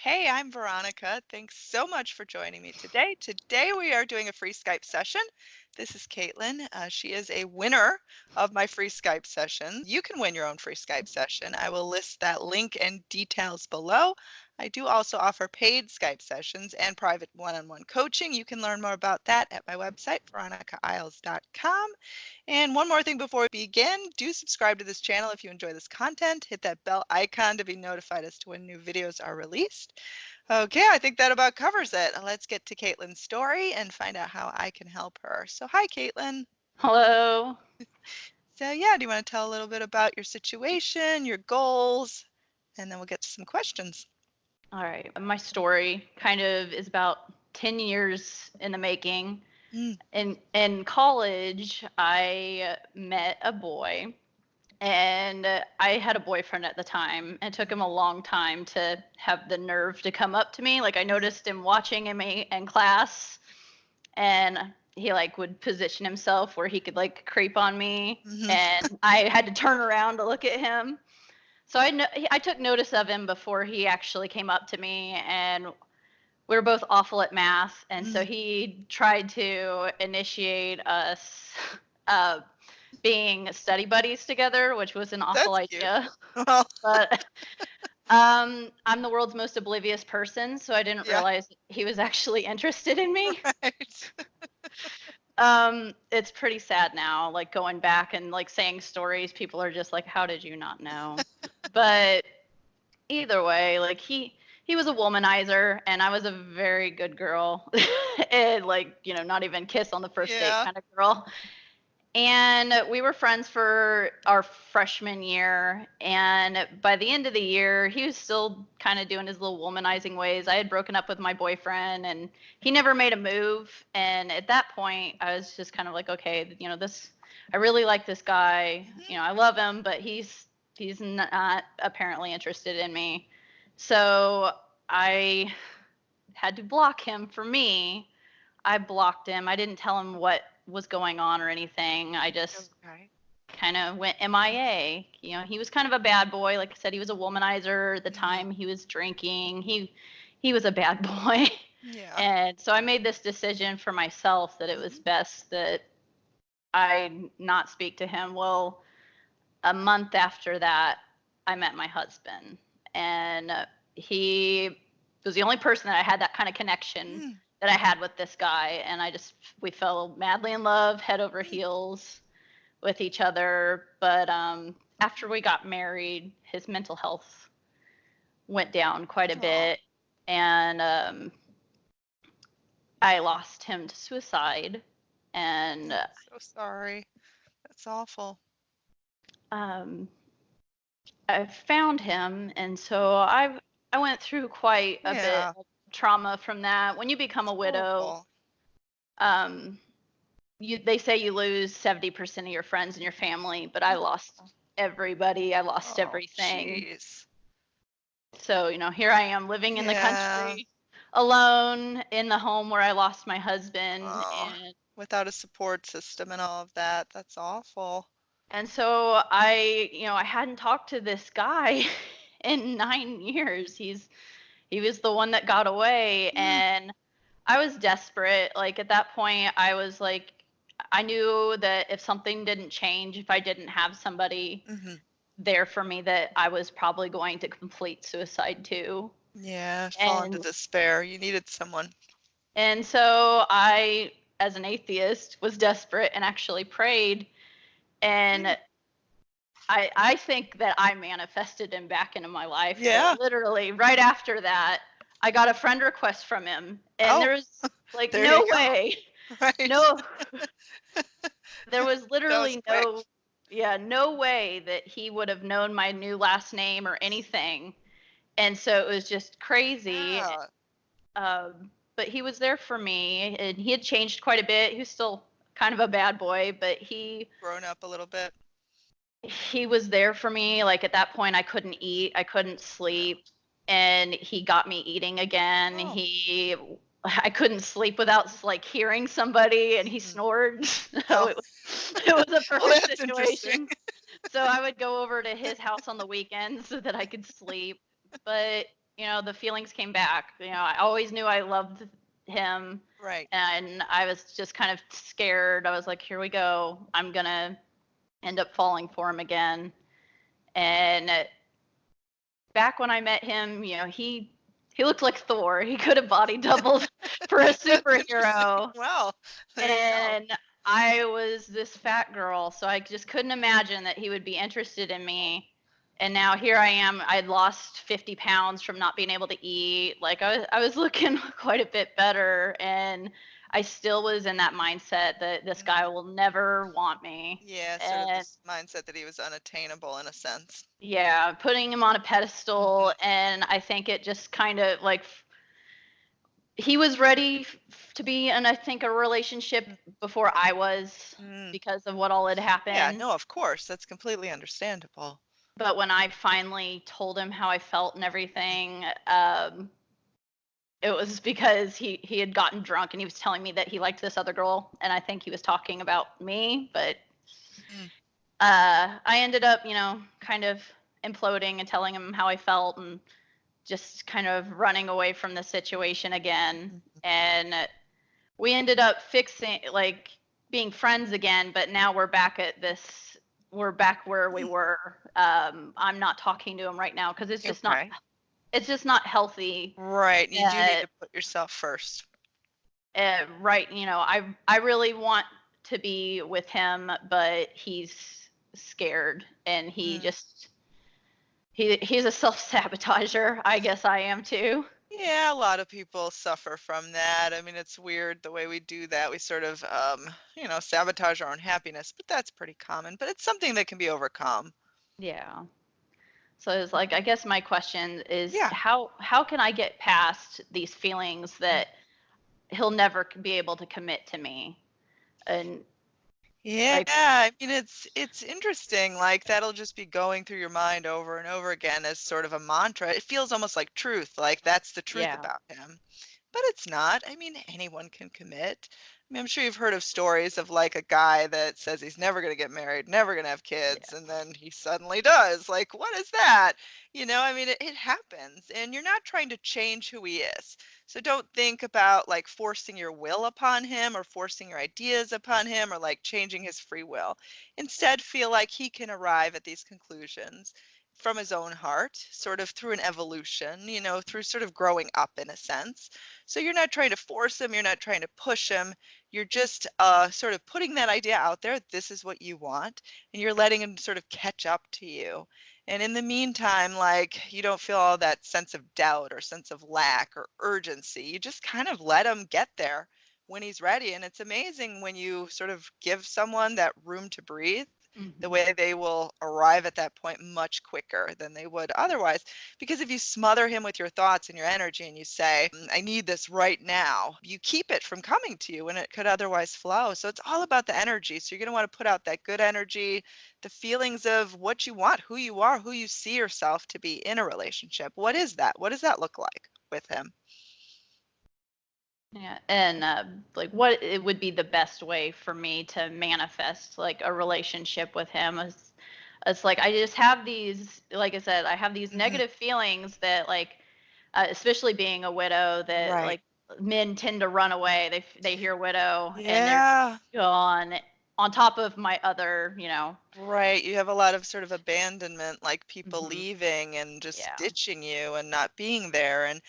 Hey, I'm Veronica. Thanks so much for joining me today. Today we are doing a free Skype session. This is Caitlin. She is a winner of my free Skype session. You can win your own free Skype session. I will list that link and details below. I do also offer paid Skype sessions and private one-on-one coaching. You can learn more about that at my website, VeronicaIsles.com. And one more thing before we begin, do subscribe to this channel if you enjoy this content. Hit that bell icon to be notified as to when new videos are released. Okay, I think that about covers it. Let's get to Caitlin's story and find out how I can help her. So hi, Caitlin. Hello. So yeah, do you want to tell a little bit about your situation, your goals, and then we'll get to some questions. All right. My story kind of is about 10 years in the making. Mm. In college, I met a boy, and I had a boyfriend at the time. It took him a long time to have the nerve to come up to me. Like, I noticed him watching me in class, and he would position himself where he could creep on me, Mm-hmm. and I had to turn around to look at him. So I took notice of him before he actually came up to me, and we were both awful at math, and so he tried to initiate us being study buddies together, which was an awful That's cute. idea. Well, But I'm the world's most oblivious person, so I didn't yeah, realize he was actually interested in me. right. It's pretty sad now, like going back and saying stories. People are just like, "How did you not know?" But either way, he was a womanizer, and I was a very good girl, and not even kiss on the first date Yeah. kind of girl. And we were friends for our freshman year, and by the end of the year, he was still kind of doing his little womanizing ways. I had broken up with my boyfriend, and he never made a move. And at that point, I was just kind of like, okay, I really like this guy. I love him, but he's not apparently interested in me. So I had to block him. For me, I blocked him. I didn't tell him what was going on or anything. I just Okay. kind of went MIA. He was kind of a bad boy. Like I said, he was a womanizer at the time. He was drinking. He was a bad boy. Yeah. And so I made this decision for myself that it was best that I not speak to him. Well, a month after that, I met my husband, and he was the only person that I had that kind of connection that I had with this guy, and we fell madly in love, head over heels with each other. But after we got married, his mental health went down quite a bit, and I lost him to suicide. And So sorry. That's awful. um, I found him, and so I went through quite a bit Yeah. of trauma from that. When you become a widow, Awful. um, they say you lose 70% of your friends and your family, but I lost everybody. I lost Oh, everything. jeez. So, here I am living in the Yeah. country alone in the home where I lost my husband, Oh, without a support system and all of that. That's awful. and so I hadn't talked to this guy in 9 years. He was the one that got away, and I was desperate. Like at that point, I was like, I knew that if something didn't change, if I didn't have somebody Mm-hmm. there for me, that I was probably going to complete suicide too. Yeah, fall into And despair. You needed someone. and so I, as an atheist, was desperate and actually prayed. And I think that I manifested him back into my life. Yeah. But literally, right after that, I got a friend request from him, and Oh, there was there no you go. way, Right. no, there was That was literally quick. no way that he would have known my new last name or anything. And so it was just crazy. Yeah. But he was there for me, and he had changed quite a bit. He was still kind of a bad boy, but Grown up a little bit. he was there for me. Like at that point, I couldn't eat, I couldn't sleep, and he got me eating again. Oh. I couldn't sleep without hearing somebody, and he snored. So Oh. it was a Well, perfect that's interesting. situation. So I would go over to his house on the weekends so that I could sleep. But the feelings came back. I always knew I loved him, Right. and I was just kind of scared. I was like, here we go. I'm going to end up falling for him again. And back when I met him, he looked like Thor. He could have body doubled for a That's interesting. superhero. Well, there you go. And I was this fat girl, so I just couldn't imagine that he would be interested in me. And now here I am. I'd lost 50 pounds from not being able to eat. Like I was looking quite a bit better, and I still was in that mindset that this guy will never want me. Yeah, sort of And this mindset that he was unattainable in a sense. yeah, putting him on a pedestal, Mhm. and I think it just kind of like he was ready to be in, I think, a relationship before I was Mm. because of what all had Yeah, happened. no, of course. That's completely understandable. But when I finally told him how I felt and everything, it was because he had gotten drunk and he was telling me that he liked this other girl, and I think he was talking about me. But Mm. I ended up, kind of imploding and telling him how I felt and just kind of running away from the situation again. Mhm. And we ended up fixing, like, being friends again, but now we're back where we Mm. were. I'm not talking to him right now because Okay. it's just not healthy. Right. You do need uh, to put yourself first. right, I really want to be with him, but he's scared, and Mm. he's a self-sabotager. I guess I am too. Yeah, a lot of people suffer from that. I mean, it's weird the way we do that. We sort of, sabotage our own happiness, but that's pretty common. But it's something that can be overcome. Yeah. So it's like, I guess my question is, Yeah. how can I get past these feelings that he'll never be able to commit to me? And Yeah, like, I mean it's interesting. Like that'll just be going through your mind over and over again as sort of a mantra. It feels almost like truth, like that's the truth yeah, about him. But it's not. I mean, anyone can commit. I mean, I'm sure you've heard of stories of like a guy that says he's never going to get married, never going to have kids, yeah, and then he suddenly does. Like, what is that? I mean, it happens, and you're not trying to change who he is. So don't think about like forcing your will upon him or forcing your ideas upon him or like changing his free will. Instead, feel like he can arrive at these conclusions from his own heart, sort of through an evolution, through sort of growing up in a sense. So you're not trying to force him, you're not trying to push him. You're just sort of putting that idea out there. This is what you want, and you're letting him sort of catch up to you. And in the meantime, like you don't feel all that sense of doubt or sense of lack or urgency. You just kind of let him get there when he's ready. And it's amazing when you sort of give someone that room to breathe, the hmm way they will arrive at that point much quicker than they would otherwise. Because if you smother him with your thoughts and your energy and you say, I need this right now, you keep it from coming to you when it could otherwise flow. So it's all about the energy. So you're going to want to put out that good energy, the feelings of what you want, who you are, who you see yourself to be in a relationship. What is that? What does that look like with him? yeah. And like, what it would be the best way for me to manifest like a relationship with him? It's like I just have these, like I said, I have these Hmm. negative feelings that, like, especially being a widow, that, Right. like, men tend to run away. They hear widow and they're Yeah. gone. On top of my other, Right. You have a lot of sort of abandonment, like people hmm leaving and just yeah, ditching you and not being there. And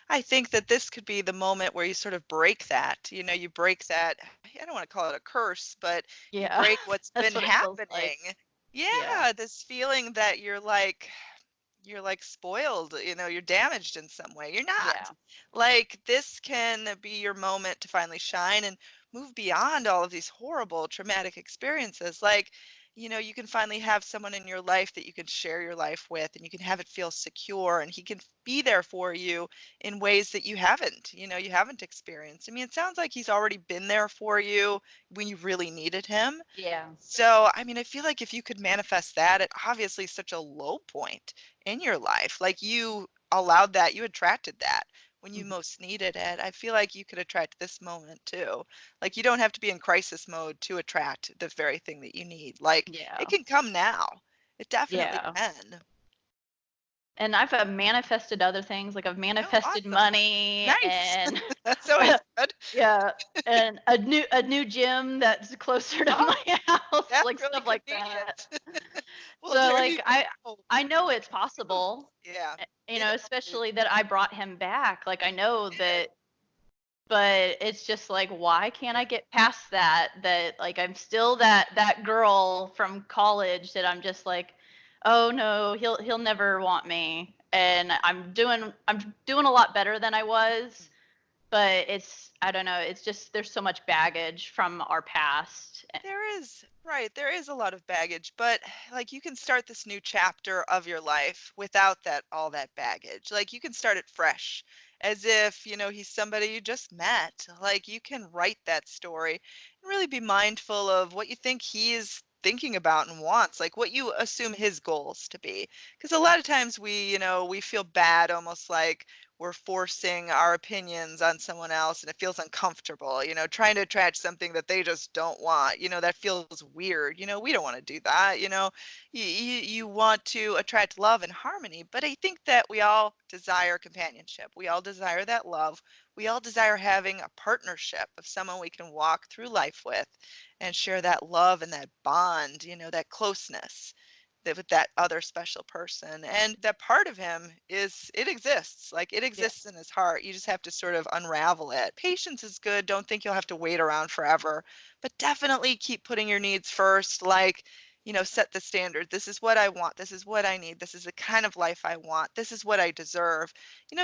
I think that this could be the moment where you sort of break that. You break that, I don't want to call it a curse, but you yeah. break what's That's been what it feels happening. like. Yeah, Yeah, this feeling that you're like spoiled, you're damaged in some way. You're not. yeah, Like this can be your moment to finally shine and move beyond all of these horrible traumatic experiences. Like, you can finally have someone in your life that you can share your life with and you can have it feel secure and he can be there for you in ways that you haven't experienced. I mean, it sounds like he's already been there for you when you really needed him. yeah, So, I mean, I feel like if you could manifest that at obviously such a low point in your life, like you allowed that, you attracted that when you mhm, most needed it. I feel like you could attract this moment too. Like you don't have to be in crisis mode to attract the very thing that you need. Like it yeah, can come now. It definitely yeah. can. And I've manifested other things, like I've Oh, manifested awesome. money Nice. and That's always good. yeah, and a new gym that's closer to Oh, my house, that's like really stuff like that. convenient. Well, So there like you I go. I know it's Whew. possible, Yeah. It always especially that I brought him back. Like I know is. that, but it's just like why can't Yeah. I get past that like I'm still that girl from college that I'm just like, oh no, he'll never want me. And I'm doing a lot better than I was, but it's I don't know, it's just there's so much baggage from our past. There is, right. There is a lot of baggage, but like you can start this new chapter of your life without all that baggage. Like you can start it fresh, as if, he's somebody you just met. Like you can write that story and really be mindful of what you think he is thinking about and wants, like what you assume his goals to be. Because a lot of times we feel bad, almost like we're forcing our opinions on someone else and it feels uncomfortable, trying to attract something that they just don't want, that feels weird. We don't want to do that. You want to attract love and harmony, but I think that we all desire companionship. We all desire that love. We all desire having a partnership of someone we can walk through life with and share that love and that bond, that closeness with that other special person. And that part of him it exists. Like it Yeah. exists in his heart. You just have to sort of unravel it. Patience is good. Don't think you'll have to wait around forever, but definitely keep putting your needs first. Like, set the standard. This is what I want. This is what I need. This is the kind of life I want. This is what I deserve.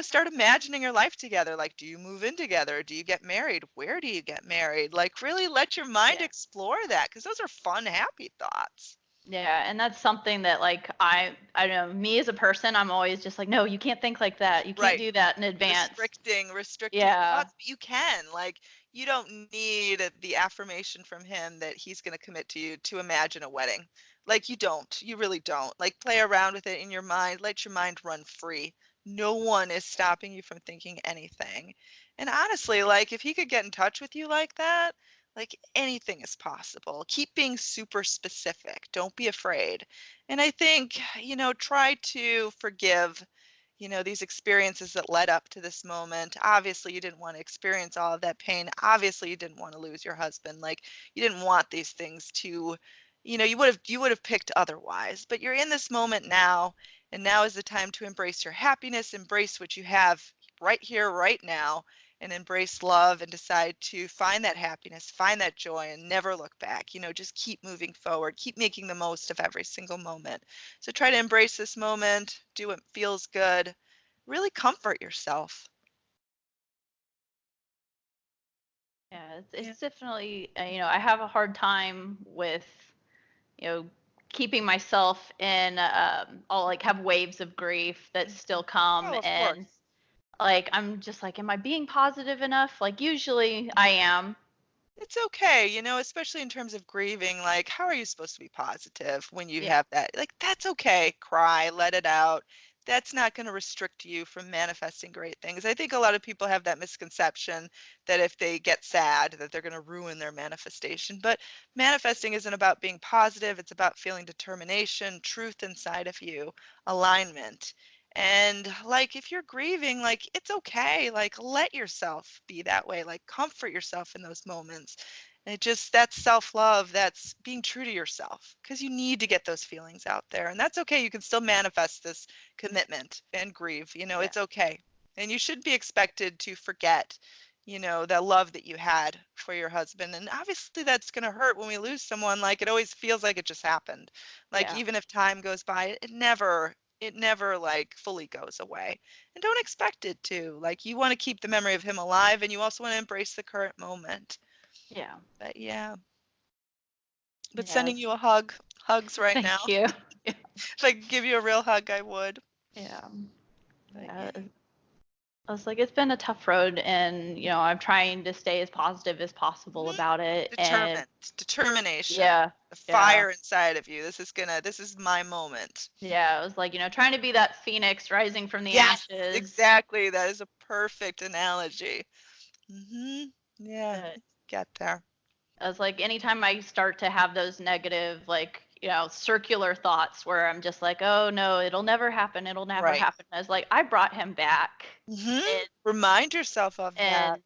Start imagining your life together. Like, do you move in together? Do you get married? Where do you get married? Like, really let your mind Yeah. explore that, because those are fun, happy thoughts. Yeah, and that's something that like I don't know, me as a person, I'm always just like, no, you can't think like that. You can't Right. do that in advance. Restricting your Yeah. thoughts, but you can. Like, you don't need the affirmation from him that he's going to commit to you to imagine a wedding. Like, you don't. You really don't. Like, play around with it in your mind. Let your mind run free. No one is stopping you from thinking anything. And honestly, like, if he could get in touch with you like that, like anything is possible. Keep being super specific. Don't be afraid. And I think, try to forgive these experiences that led up to this moment. Obviously, you didn't want to experience all of that pain. Obviously, you didn't want to lose your husband. Like, you didn't want these things to, you would have picked otherwise. But you're in this moment now, and now is the time to embrace your happiness, embrace what you have right here, right now, and embrace love and decide to find that happiness, find that joy, and never look back. Just keep moving forward, keep making the most of every single moment. So try to embrace this moment, do what feels good, really comfort yourself. Yeah, it's, Yeah. it's definitely I have a hard time with you know keeping myself in I'll like have waves of grief that still come, Oh, of and course. like I'm just like, am I being positive enough? Like usually I am. It's okay, especially in terms of grieving. Like, how are you supposed to be positive when you Yeah. have that? Like, that's okay. Cry, let it out. That's not going to restrict you from manifesting great things. I think a lot of people have that misconception that if they get sad, that they're going to ruin their manifestation. But manifesting isn't about being positive. It's about feeling determination, truth inside of you, alignment. And like, if you're grieving, like, it's okay. Like, let yourself be that way. Like, comfort yourself in those moments. And that's self-love. That's being true to yourself, because you need to get those feelings out there. And that's okay. You can still manifest this commitment and grieve. Yeah. It's okay. And you should be expected to forget, the love that you had for your husband. And obviously that's going to hurt when we lose someone. Like, it always feels like it just happened. Like, Yeah. even if time goes by, it never like fully goes away. And don't expect it to. Like, you want to keep the memory of him alive, and you also want to embrace the current moment. Yeah. But yeah, but sending Yes. you a hug, hugs right now. Thank you. If I could give you a real hug, I would. Yeah. But Yeah. yeah, I was like, it's been a tough road, and I'm trying to stay as positive as possible mhm. about it. And Determined, determination, yeah, the yeah, fire inside of you. This is my moment. yeah. I was like, trying to be that phoenix rising from the Yes, ashes. exactly. That is a perfect analogy. Yeah, But get there. I was like, anytime I start to have those negative, like, circular thoughts where I'm just like, oh no, it'll never happen. It'll never Right. happen. I was like, I brought him back, and Remind yourself of that. and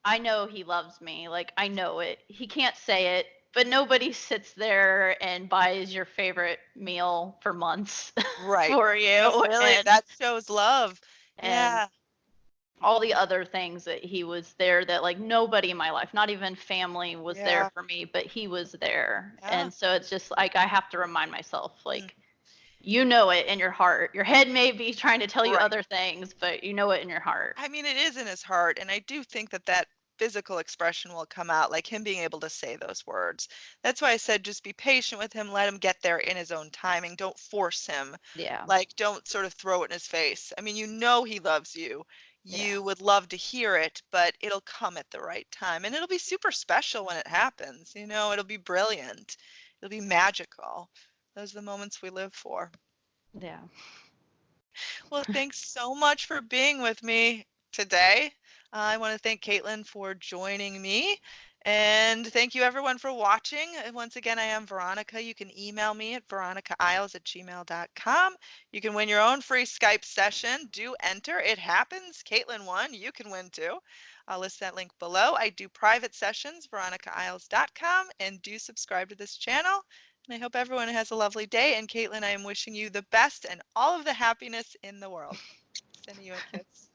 I know he loves me. Like, I know it. He can't say it, but nobody sits there and buys your favorite meal for months Right. for No, you, really, that shows love. and Yeah. all the other things that he was there, that like nobody in my life, not even family, was there Yeah. for me, but he was there. Yeah. And so it's just like I have to remind myself, Mm, like, you know it in your heart. Your head may be trying to tell you right. other things, but you know it in your heart. I mean, it is in his heart, and I do think that that physical expression will come out, like him being able to say those words. That's why I said just be patient with him, let him get there in his own timing. Don't force him. Yeah. Like, don't sort of throw it in his face. I mean, you know he loves you. Yeah. You would love to hear it, but it'll come at the right time, and it'll be super special when it happens. It'll be brilliant. It'll be magical. Those are the moments we live for. Yeah. Well, thanks so much for being with me today. I want to thank Caitlin for joining me. And thank you everyone for watching. And once again, I am Veronica. You can email me at veronicaisles@gmail.com. You can win your own free Skype session. Do enter. It happens. Caitlin won. You can win too. I'll list that link below. I do private sessions, veronicaisles.com, and do subscribe to this channel. And I hope everyone has a lovely day. And Caitlin, I am wishing you the best and all of the happiness in the world. Sending you a kiss.